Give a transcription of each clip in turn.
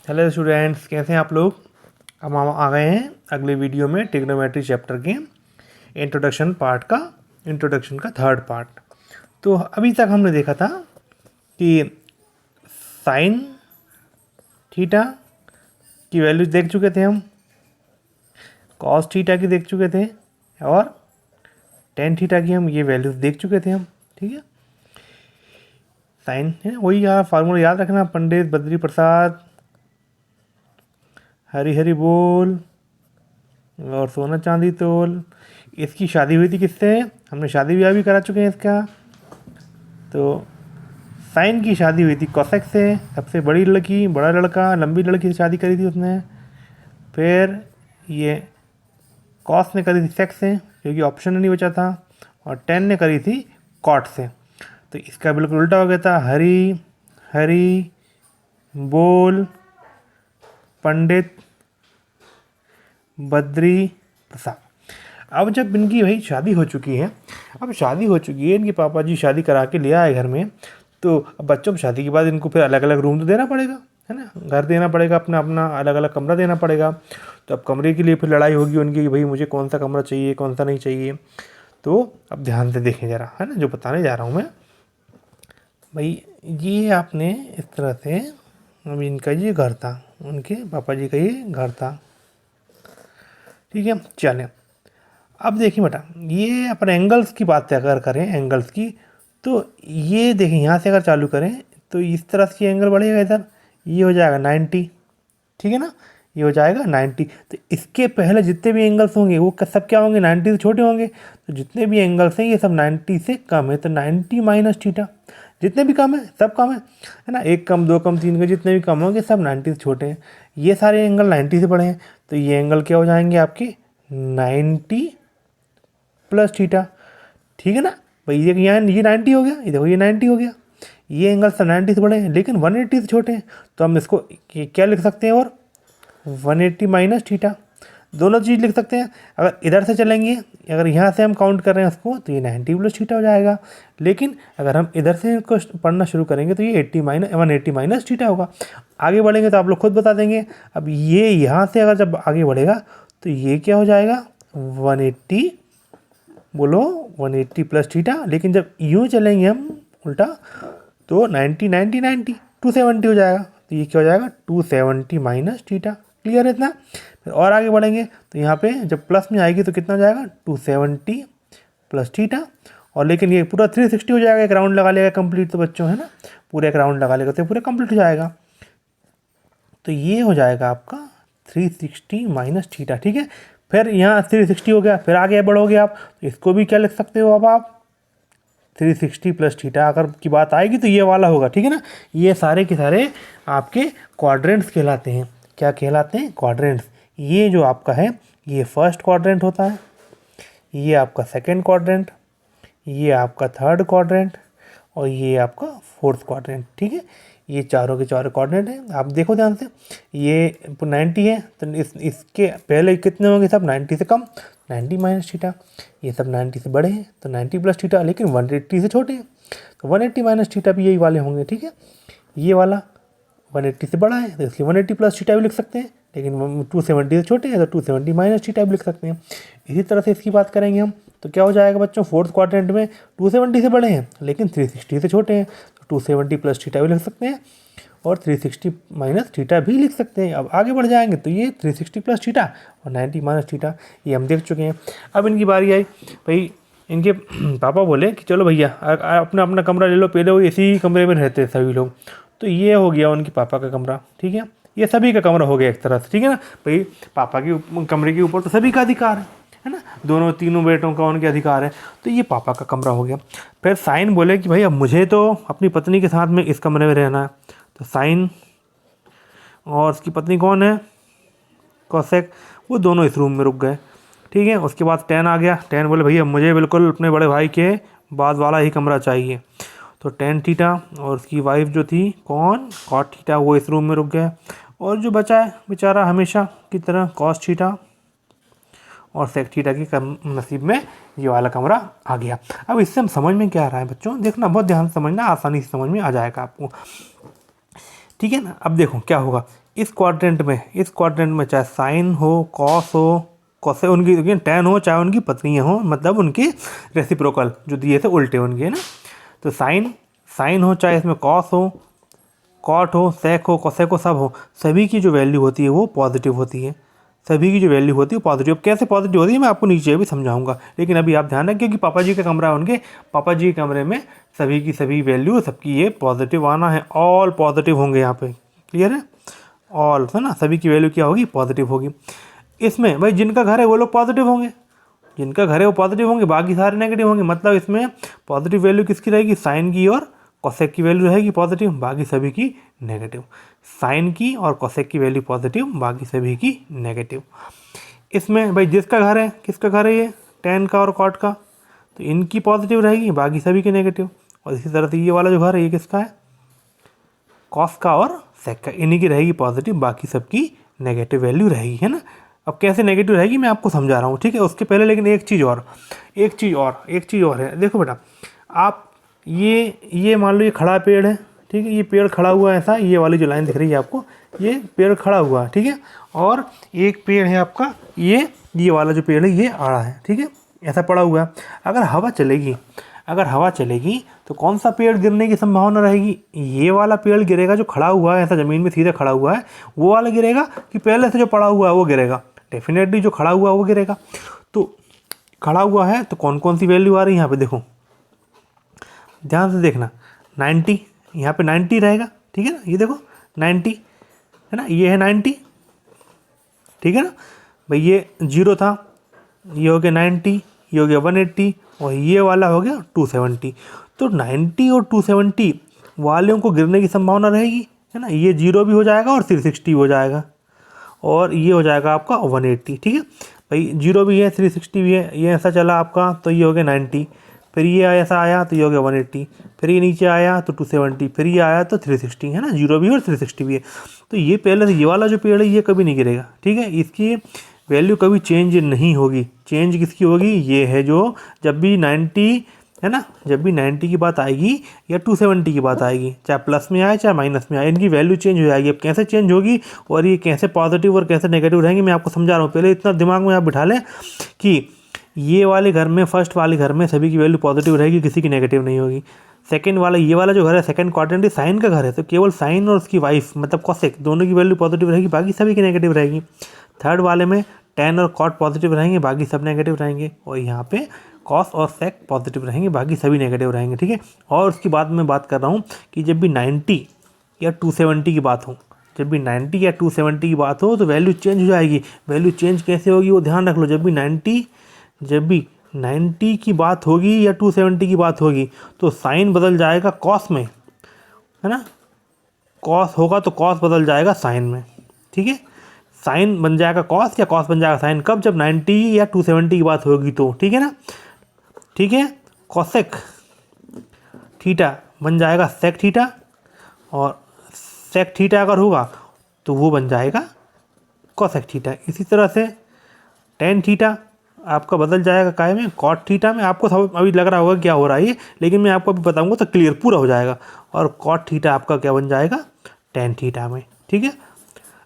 Hello students, कैसे हैं आप लोग। अब हम आ गए हैं अगले वीडियो में ट्रिग्नोमेट्री चैप्टर के इंट्रोडक्शन का थर्ड पार्ट। तो अभी तक हमने देखा था कि साइन थीटा की वैल्यूज देख चुके थे हम, कॉस थीटा की देख चुके थे और टेन थीटा की हम ये वैल्यूज देख चुके थे हम। ठीक है, साइन है वही यार फार्मूला याद रखना, पंडित बद्री प्रसाद हरी हरी बोल और सोना चांदी तोल। इसकी शादी हुई थी किससे, हमने शादी ब्याह भी करा चुके हैं इसका। तो साइन की शादी हुई थी कोसेक से, सबसे बड़ी लड़की, बड़ा लड़का, लंबी लड़की से शादी करी थी उसने। फिर ये कॉस ने करी थी सेक्स से, क्योंकि ऑप्शन नहीं बचा था। और टेन ने करी थी कॉट से। तो इसका बिल्कुल उल्टा हो गया था, हरी हरी बोल पंडित बद्री प्रसाद। अब जब इनकी भाई शादी हो चुकी है, इनके पापा जी शादी करा के ले आए घर में, तो अब बच्चों की शादी के बाद इनको फिर अलग अलग रूम तो देना पड़ेगा, है ना, घर देना पड़ेगा, अपना अपना अलग अलग कमरा देना पड़ेगा। तो अब कमरे के लिए फिर लड़ाई होगी उनकी कि भाई मुझे कौन सा कमरा चाहिए, कौन सा नहीं चाहिए। तो अब ध्यान से देखें ज़रा, है ना, जो बताने जा रहा हूँ मैं भाई। ये आपने इस तरह से, अब इनका ये घर था, उनके पापा जी का ये घर था। ठीक है, चलें। अब देखिए बेटा, ये अपन एंगल्स की बात अगर करें, एंगल्स की, तो ये देखिए यहाँ से अगर चालू करें तो इस तरह से एंगल बढ़ेगा इधर, ये हो जाएगा 90। ठीक है ना, ये हो जाएगा 90। तो इसके पहले जितने भी एंगल्स होंगे वो सब क्या होंगे, 90 से छोटे होंगे। तो जितने भी एंगल्स हैं ये सब 90 से कम है, तो 90 माइनस थीटा। जितने भी कम है सब कम है ना, एक कम दो कम तीन के जितने भी कम होंगे सब 90 से छोटे हैं। ये सारे एंगल 90 से बड़े हैं, तो ये एंगल क्या हो जाएंगे आपके 90 प्लस थीटा। ठीक है ना भाई, ये यहाँ ये 90 हो गया, ये देखो ये 90 हो गया। ये एंगल सब 90 से बड़े हैं लेकिन 180 से छोटे हैं, तो हम इसको क्या लिख सकते हैं, और 180 माइनस थीटा, दोनों चीज़ लिख सकते हैं। अगर इधर से चलेंगे, अगर यहाँ से हम काउंट कर रहे हैं उसको, तो ये 90 प्लस थीटा हो जाएगा। लेकिन अगर हम इधर से इसको पढ़ना शुरू करेंगे तो ये 180 माइनस थीटा होगा। आगे बढ़ेंगे तो आप लोग खुद बता देंगे। अब ये यहाँ से अगर जब आगे बढ़ेगा तो ये क्या हो जाएगा 180, बोलो 180 प्लस थीटा। लेकिन जब यूँ चलेंगे हम उल्टा तो 90 90 90 270 हो जाएगा। तो ये क्या हो जाएगा 270 माइनस थीटा। क्लियर है इतना। फिर और आगे बढ़ेंगे तो यहाँ पे जब प्लस में आएगी तो कितना हो जाएगा 270 प्लस थीटा। और लेकिन ये पूरा 360 हो जाएगा, एक राउंड लगा लेगा कंप्लीट, तो बच्चों है ना, पूरा एक राउंड लगा लेगा तो पूरा कंप्लीट हो जाएगा। तो ये हो जाएगा आपका 360 माइनस थीटा। ठीक है, फिर यहाँ 360 हो गया, फिर आगे बढ़ोगे आप तो इसको भी क्या लिख सकते हो, अब आप 360 प्लस थीटा अगर की बात आएगी तो ये वाला होगा। ठीक है ना, ये सारे के सारे आपके क्वाड्रेंट्स कहलाते हैं। क्या कहलाते हैं, क्वाड्रेंट्स। ये जो आपका है ये फर्स्ट क्वाड्रेंट होता है, ये आपका सेकंड क्वाड्रेंट, ये आपका थर्ड क्वाड्रेंट और ये आपका फोर्थ क्वाड्रेंट। ठीक है, ये चारों के चारों कोऑर्डिनेट हैं। आप देखो ध्यान से, ये 90 है तो इसके पहले कितने होंगे, सब 90 से कम, 90 माइनस थीटा। ये सब 90 से बड़े हैं तो 90 प्लस थीटा, लेकिन 180 से छोटे हैं तो 180 माइनस थीटा भी यही वाले होंगे। ठीक है, ये वाला 180 से बड़ा है तो इसलिए 180 प्लस थीटा भी लिख सकते हैं, लेकिन 270 से छोटे हैं तो 270 माइनस थीटा भी लिख सकते हैं। इसी तरह से इसकी बात करेंगे हम तो क्या हो जाएगा बच्चों, फोर्थ क्वाड्रेंट में 270 से बड़े हैं लेकिन 360 से छोटे हैं, तो 270 प्लस थीटा भी लिख सकते हैं और 360 माइनस थीटा भी लिख सकते हैं। अब आगे बढ़ जाएंगे तो ये 360 प्लस थीटा और 90 माइनस थीटा ये हम देख चुके हैं। अब इनकी बारी आई भाई, इनके पापा बोले कि चलो भैया अपना अपना कमरा ले लो, पहले वो इसी कमरे में रहते हैं सभी लोग। तो ये हो गया उनके पापा का कमरा। ठीक है, ये सभी का कमरा हो गया एक तरह से। ठीक है ना भाई, पापा के कमरे के ऊपर तो सभी का अधिकार है ना, दोनों तीनों बेटों का उनके अधिकार है। तो ये पापा का कमरा हो गया। फिर साइन बोले कि भाई अब मुझे तो अपनी पत्नी के साथ में इस कमरे में रहना है। तो साइन और उसकी पत्नी कौन है, कोसेक, वो दोनों इस रूम में रुक गए। ठीक है, उसके बाद टेन आ गया। टेन बोले भैया मुझे बिल्कुल अपने बड़े भाई के बाद वाला ही कमरा चाहिए। तो टेन थीटा और उसकी वाइफ जो थी कौन, कॉट थीटा, वो इस रूम में रुक गए। और जो बचा है बेचारा हमेशा की तरह कॉस थीटा और सेक थीटा के नसीब में ये वाला कमरा आ गया। अब इससे हम समझ में क्या आ रहा है बच्चों, देखना बहुत ध्यान से समझना, आसानी से समझ में आ जाएगा आपको। ठीक है ना, अब देखो क्या होगा इस क्वाड्रेंट में चाहे साइन हो, कॉस हो, कॉसे उनकी टैन हो, चाहे उनकी पत्नियाँ हो, मतलब उनके रेसिप्रोकल जो दिए थे उल्टे उनके, है ना। तो साइन हो, चाहे इसमें कॉस हो, कॉट हो, सेक हो, कोसेक हो, सब हो, सभी की जो वैल्यू होती है वो पॉजिटिव होती है। सभी की जो वैल्यू होती है पॉजिटिव। कैसे पॉजिटिव होती है मैं आपको नीचे भी समझाऊंगा, लेकिन अभी आप ध्यान रखें क्योंकि पापा जी का कमरा है, उनके पापा जी के कमरे में सभी की सभी वैल्यू सबकी ये पॉजिटिव आना है, ऑल पॉजिटिव होंगे यहाँ पे। क्लियर है? ऑल, है ना, सभी की वैल्यू क्या होगी? पॉजिटिव होगी। इसमें भाई जिनका घर है वो लोग पॉजिटिव होंगे, जिनका घर है वो पॉजिटिव होंगे, बाकी सारे नेगेटिव होंगे। मतलब इसमें पॉजिटिव वैल्यू किसकी रहेगी? साइन की और कोसेक की वैल्यू रहेगी पॉजिटिव, बाकी सभी की नेगेटिव। साइन की और कोसेक की वैल्यू पॉजिटिव, बाकी सभी की नेगेटिव। इसमें भाई जिसका घर है, किसका घर है ये? टेन का और कॉट का, तो इनकी पॉजिटिव रहेगी, बाकी सभी की नेगेटिव। और इसी तरह से ये वाला जो घर है ये किसका है? कॉस का और सेक का, इन्हीं की रहेगी पॉजिटिव, बाकी सबकी नेगेटिव वैल्यू रहेगी, है ना। अब कैसे नेगेटिव रहेगी मैं आपको समझा रहा हूँ, ठीक है। उसके पहले लेकिन एक चीज़ और है। देखो बेटा, आप ये मान लो ये खड़ा पेड़ है, ठीक है, ये पेड़ खड़ा हुआ है ऐसा, ये वाली जो लाइन दिख रही है आपको, ये पेड़ खड़ा हुआ है, ठीक है। और एक पेड़ है आपका ये वाला जो पेड़ है ये आड़ा है, ठीक है, ऐसा पड़ा हुआ है। अगर हवा चलेगी तो कौन सा पेड़ गिरने की संभावना रहेगी? ये वाला पेड़ गिरेगा जो खड़ा हुआ है ऐसा ज़मीन में सीधे खड़ा हुआ है, वो वाला गिरेगा कि पहले से जो पड़ा हुआ है वो गिरेगा? डेफिनेटली जो खड़ा हुआ है वो गिरेगा। तो खड़ा हुआ है तो कौन कौन सी वैल्यू आ रही है यहाँ पे देखो, ध्यान से देखना। 90, यहाँ पे 90 रहेगा, ठीक है ना। ये देखो 90 है ना, ये है 90, ठीक है ना भाई। ये 0 था, ये हो गया 90, ये हो गया 180 और ये वाला हो गया 270। तो 90 और 270 वालों को गिरने की संभावना रहेगी, है ना। ये 0 भी हो जाएगा और 360 हो जाएगा और ये हो जाएगा आपका 180, ठीक है भाई। 0 भी है, 360 भी है, ये ऐसा चला आपका तो ये हो गया 90, फिर ये ऐसा आया तो ये हो गया 180, फिर ये नीचे आया तो 270, फिर ये आया तो 360, है ना। 0 भी है और 360 भी है। तो ये पहले से ये वाला जो पेड़ है ये कभी नहीं गिरेगा, ठीक है। इसकी वैल्यू कभी चेंज नहीं होगी। चेंज किसकी होगी? ये है जो जब भी 90, है ना, जब भी 90 की बात आएगी या 270 की बात आएगी, चाहे प्लस में आए चाहे माइनस में आए, इनकी वैल्यू चेंज हो जाएगी। अब कैसे चेंज होगी और ये कैसे पॉजिटिव और कैसे नेगेटिव रहेंगे मैं आपको समझा रहा हूँ। पहले इतना दिमाग में आप बिठा लें कि ये वाले घर में, फर्स्ट वाले घर में सभी की वैल्यू पॉजिटिव रहेगी, किसी की नेगेटिव नहीं होगी। सेकंड वाला, ये वाला जो घर है सेकंड क्वाड्रेंट साइन का घर है, तो केवल साइन और उसकी वाइफ मतलब कोसेक दोनों की वैल्यू पॉजिटिव रहेगी, बाकी सभी की नेगेटिव रहेगी। थर्ड वाले में टेन और कॉट पॉजिटिव रहेंगे, बाकी सब नेगेटिव रहेंगे। और यहाँ पे कॉस और सेक पॉजिटिव रहेंगे, बाकी सभी नेगेटिव रहेंगे, ठीक है। और उसकी बाद मैं बात कर रहा हूँ कि जब भी 90 या 270 की बात हो, जब भी 90 या 270 की बात हो तो वैल्यू चेंज हो जाएगी। वैल्यू चेंज कैसे होगी वो ध्यान रख लो। जब भी 90 की बात होगी या 270 की बात होगी तो साइन बदल जाएगा कॉस में, है ना। कॉस होगा तो कॉस बदल जाएगा साइन में, ठीक है। साइन बन जाएगा कॉस या कॉस बन जाएगा साइन, कब? जब 90 या 270 की बात होगी तो, ठीक है ना, ठीक है। कॉसेक थीटा बन जाएगा सेक थीटा, और सेक थीटा अगर होगा तो वो बन जाएगा कॉसेक थीटा। इसी तरह से टेन थीटा आपका बदल जाएगा काय में? कॉट थीटा में। आपको अभी लग रहा होगा क्या हो रहा है ये, लेकिन मैं आपको अभी बताऊंगा तो क्लियर पूरा हो जाएगा। और कॉट थीटा आपका क्या बन जाएगा? टेन थीटा में, ठीक है।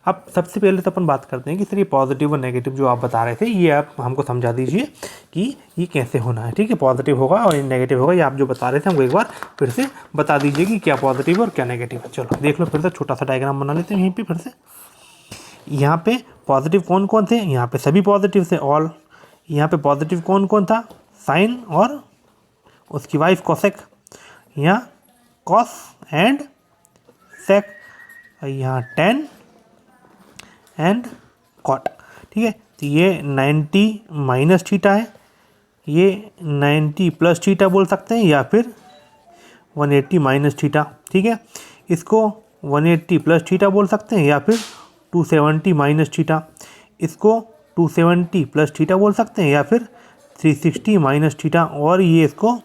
अब सबसे पहले तो अपन बात करते हैं कि सर ये पॉजिटिव और नेगेटिव जो आप बता रहे थे ये आप हमको समझा दीजिए कि ये कैसे होना है, ठीक है। पॉजिटिव होगा और नेगेटिव होगा, ये आप जो बता रहे थे हमको एक बार फिर से बता दीजिए कि क्या पॉजिटिव और क्या नेगेटिव है। चलो देख लो फिर से, छोटा सा डायग्राम बना लेते हैं यहीं पर फिर से। यहाँ पे पॉजिटिव कौन कौन थे? यहाँ पे सभी पॉजिटिव थे, ऑल। यहाँ पे पॉजिटिव कौन कौन था? साइन और उसकी वाइफ कोसेक। यहाँ कॉस एंड सेक, यहाँ टेन एंड कॉट, ठीक है। तो ये 90 माइनस थीटा है, ये 90 प्लस थीटा बोल सकते हैं, या फिर 180 माइनस थीटा, ठीक है। इसको 180 प्लस थीटा बोल सकते हैं, या फिर 270 माइनस थीटा। इसको 270 प्लस थीटा बोल सकते हैं, या फिर 360 माइनस थीटा, और ये इसको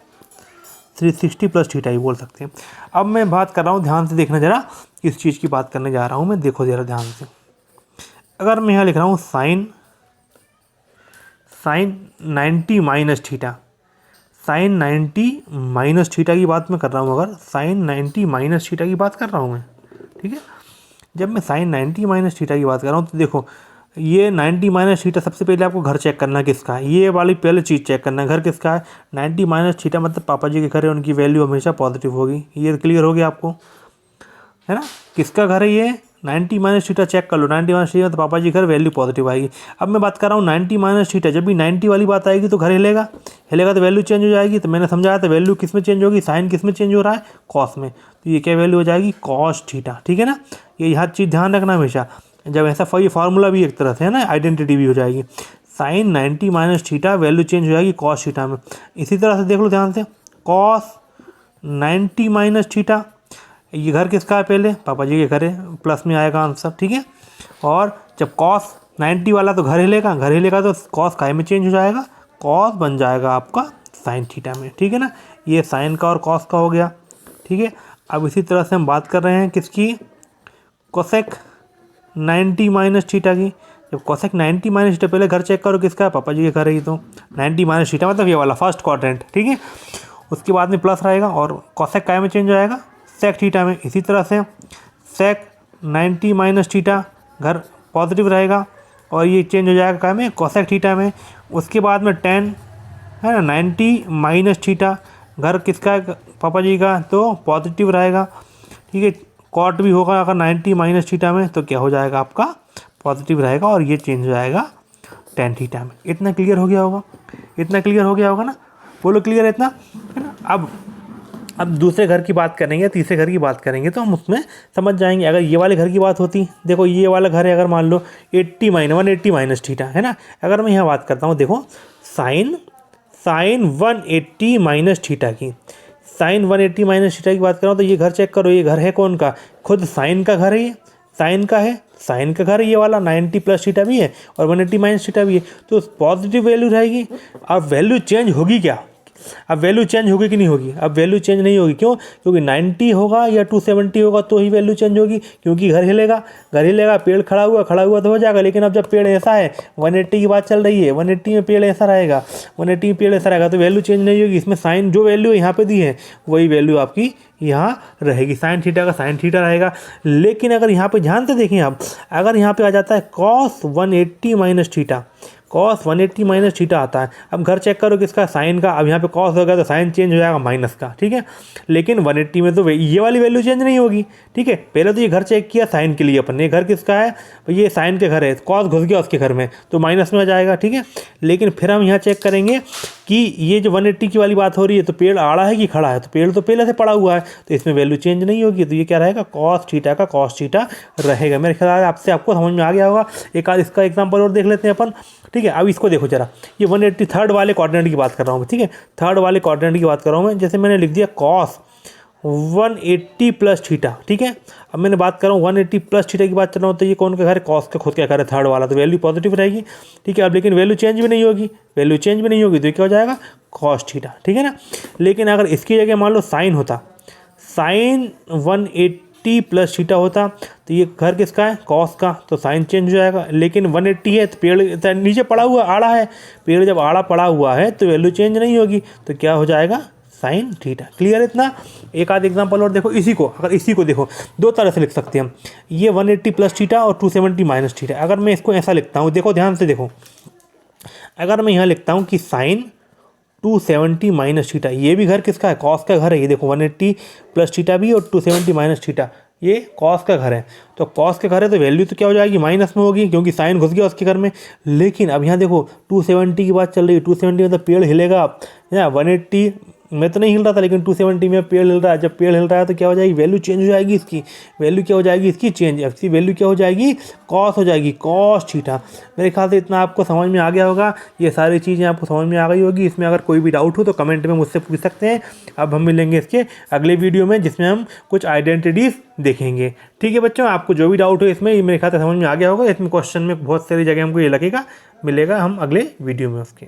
360 प्लस थीटा ही बोल सकते हैं। अब मैं बात कर रहा हूँ, ध्यान से देखना जरा, किस चीज़ की बात करने जा रहा हूँ मैं, देखो जरा ध्यान से। अगर मैं यहाँ लिख रहा हूँ sine 90 minus theta, sine 90 minus theta की बात मैं कर रहा हूँ, अगर साइन 90 माइनस थीटा की बात कर रहा हूँ मैं, ठीक है। जब मैं साइन 90 माइनस थीटा की बात कर रहा हूँ तो देखो ये 90 माइनस थीटा, सबसे पहले आपको घर चेक करना है किसका है, ये वाली पहले चीज़ चेक करना है, घर किसका है। 90 माइनस थीटा मतलब पापा जी के घर है, उनकी वैल्यू हमेशा पॉजिटिव होगी। ये क्लियर हो गया आपको, है ना। किसका घर है ये, 90 माइनस थीटा चेक कर लो, 90 माइनस थीटा तो पापा जी घर वैल्यू पॉजिटिव आएगी। अब मैं बात कर रहा हूँ 90 माइनस थीटा, जब भी 90 वाली बात आएगी तो घर हिलेगा, हिलेगा तो वैल्यू चेंज हो जाएगी। तो मैंने समझाया था वैल्यू किस में चेंज होगी, साइन किस में चेंज हो रहा है, कॉस में। तो ये क्या वैल्यू हो जाएगी, कॉस थीटा, ठीक है ना। ये हर चीज़ ध्यान रखना हमेशा, जब ऐसा ये फार्मूला भी एक तरह से है ना, आइडेंटिटी भी हो जाएगी। Sine 90 minus theta value change हो जाएगी कॉस थीटा में। इसी तरह से देख लो ध्यान से, कॉस 90 माइनस थीटा, ये घर किसका है, पहले पापा जी के घर है, प्लस में आएगा आंसर, ठीक है। और जब कॉस 90 वाला तो घर हिलेगा, घर हिलेगा तो कॉस काय में चेंज हो जाएगा, कॉस बन जाएगा आपका साइन थीटा में, ठीक है ना। ये साइन का और कॉस का हो गया, ठीक है। अब इसी तरह से हम बात कर रहे हैं किसकी, कोसेक 90 माइनस थीटा की। जब कोसेक 90 माइनस थीटा, पहले घर चेक करो किसका है, पापा जी के घर है ये तो 90 माइनस थीटा मतलब ये वाला फर्स्ट क्वाड्रेंट, ठीक है। उसके बाद में प्लस रहेगा और कोसेक काय में चेंज हो जाएगा, सेक थीटा में। इसी तरह से सेक 90 माइनस थीटा घर पॉजिटिव रहेगा और ये चेंज हो जाएगा काय में, कोसेक थीटा में। उसके बाद में टेन है ना, 90 माइनस थीटा घर किसका है, पापा जी का, तो पॉजिटिव रहेगा, ठीक है। कॉट भी होगा अगर 90 माइनस थीटा में तो क्या हो जाएगा आपका, पॉजिटिव रहेगा और ये चेंज हो जाएगा टेन थीटा में। इतना क्लियर हो गया होगा, इतना क्लियर हो गया होगा ना, बोलो क्लियर है इतना, है ना। अब दूसरे घर की बात करेंगे, तीसरे घर की बात करेंगे तो हम उसमें समझ जाएंगे। अगर ये वाले घर की बात होती, देखो ये वाला घर है, अगर मान लो 180 माइनस थीटा है ना, अगर मैं यहाँ बात करता हूँ, देखो साइन 180 माइनस थीटा की, साइन 180 माइनस थीटा की बात कर रहा हूँ तो ये घर चेक करो, ये घर है कौन का, खुद साइन का घर है, ये साइन का है, साइन का घर है ये वाला, 90 प्लस थीटा भी है और 180 माइनस थीटा भी है, तो पॉजिटिव वैल्यू रहेगी। अब वैल्यू चेंज होगी क्या, अब वैल्यू चेंज होगी कि नहीं होगी, अब वैल्यू चेंज नहीं होगी, क्यों, क्योंकि 90 होगा या 270 होगा तो ही वैल्यू चेंज होगी, क्योंकि घर हिलेगा, पेड़ खड़ा हुआ तो हो जाएगा। लेकिन अब जब पेड़ ऐसा है, 180 की बात चल रही है, 180 में पेड़ ऐसा रहेगा, 180 में पेड़ ऐसा रहेगा तो वैल्यू चेंज नहीं होगी। इसमें साइन जो वैल्यू यहाँ पे दी है वही वैल्यू आपकी यहाँ रहेगी, साइन थीटा का साइन थीटा रहेगा। लेकिन अगर यहाँ पे ध्यान से देखें आप, अगर यहाँ पे आ जाता है cos 180 minus theta, cos 180 minus theta आता है, अब घर चेक करो किसका, साइन का। अब यहाँ पे कॉस हो गया तो साइन चेंज हो जाएगा माइनस का, ठीक है। लेकिन 180 में तो ये वाली वैल्यू चेंज नहीं होगी, ठीक है। पहले तो ये घर चेक किया साइन के लिए अपन ने, घर किसका है, ये साइन के घर है, कॉस घुस गया उसके घर में तो माइनस में आ जाएगा, ठीक है। लेकिन फिर हम यहाँ चेक करेंगे कि ये जो 180 की वाली बात हो रही है तो पेड़ आड़ा है कि खड़ा है, तो पेड़ तो पहले से पड़ा हुआ है तो इसमें वैल्यू चेंज नहीं होगी, तो ये क्या रहेगा, कॉस थीटा का कॉस थीटा रहेगा। मेरे ख्याल आपको समझ में आ गया होगा। एक आध इसका एग्जांपल और देख लेते हैं अपन, ठीक है। अब इसको देखो जरा, ये 180 थर्ड वाले क्वाड्रेंट की बात कर रहा हूँ, ठीक है, थर्ड वाले क्वाड्रेंट की बात कर रहा हूँ मैं। जैसे मैंने लिख दिया कॉस 180 प्लस थीटा, ठीक है। अब मैंने बात कर रहा हूँ 180 प्लस थीटा की बात कर रहा हूँ तो ये कौन का घर है, कॉस का खुद का घर है थर्ड वाला, तो वैल्यू पॉजिटिव रहेगी, ठीक है। अब लेकिन वैल्यू चेंज भी नहीं होगी, वैल्यू चेंज भी नहीं होगी तो क्या हो जाएगा, कॉस थीटा, ठीक है ना। लेकिन अगर इसकी जगह मान लो साइन होता, साइन 180 प्लस थीटा होता तो ये घर किसका है, कॉस का, तो साइन चेंज हो जाएगा। लेकिन 180 है तो पेड़ नीचे पड़ा हुआ आड़ा है, पेड़ जब आड़ा पड़ा हुआ है तो वैल्यू चेंज नहीं होगी तो क्या हो जाएगा, साइन थीटा। क्लियर इतना। एक आध एग्जांपल और देखो, इसी को अगर इसी को देखो दो तरह से लिख सकते हैं हम, ये 180 प्लस थीटा और 270 माइनस थीटा। अगर मैं इसको ऐसा लिखता हूँ, देखो ध्यान से देखो, अगर मैं यहाँ लिखता हूँ कि साइन 270 माइनस थीटा, ये भी घर किसका है, कॉस का घर है। ये देखो 180 प्लस थीटा भी और 270 माइनस थीटा, ये कॉस का घर है, तो कॉस के घर है तो वैल्यू तो क्या हो जाएगी, माइनस में होगी क्योंकि साइन घुस गया उसके घर में। लेकिन अब यहाँ देखो 270 की बात चल रही है, 270 में तो पेड़ हिलेगा, या 180 में तो नहीं हिल रहा था लेकिन 270 में पेड़ हिल रहा है। जब पेड़ हिल रहा है तो क्या हो जाएगी, वैल्यू चेंज हो जाएगी, इसकी वैल्यू क्या हो जाएगी, इसकी चेंज, इसकी वैल्यू क्या हो जाएगी, कॉस हो जाएगी, कॉस थीटा। मेरे ख्याल से इतना आपको समझ में आ गया होगा, ये सारी चीज़ें आपको समझ में आ गई होगी। इसमें अगर कोई भी डाउट हो तो कमेंट में मुझसे पूछ सकते हैं। अब हम मिलेंगे इसके अगले वीडियो में जिसमें हम कुछ आइडेंटिटीज़ देखेंगे। ठीक है बच्चों, आपको जो भी डाउट हो इसमें, ये मेरे ख्याल से समझ में आ गया होगा। इसमें क्वेश्चन में बहुत सारी जगह हमको ये लगेगा, मिलेगा हम अगले वीडियो में उसके।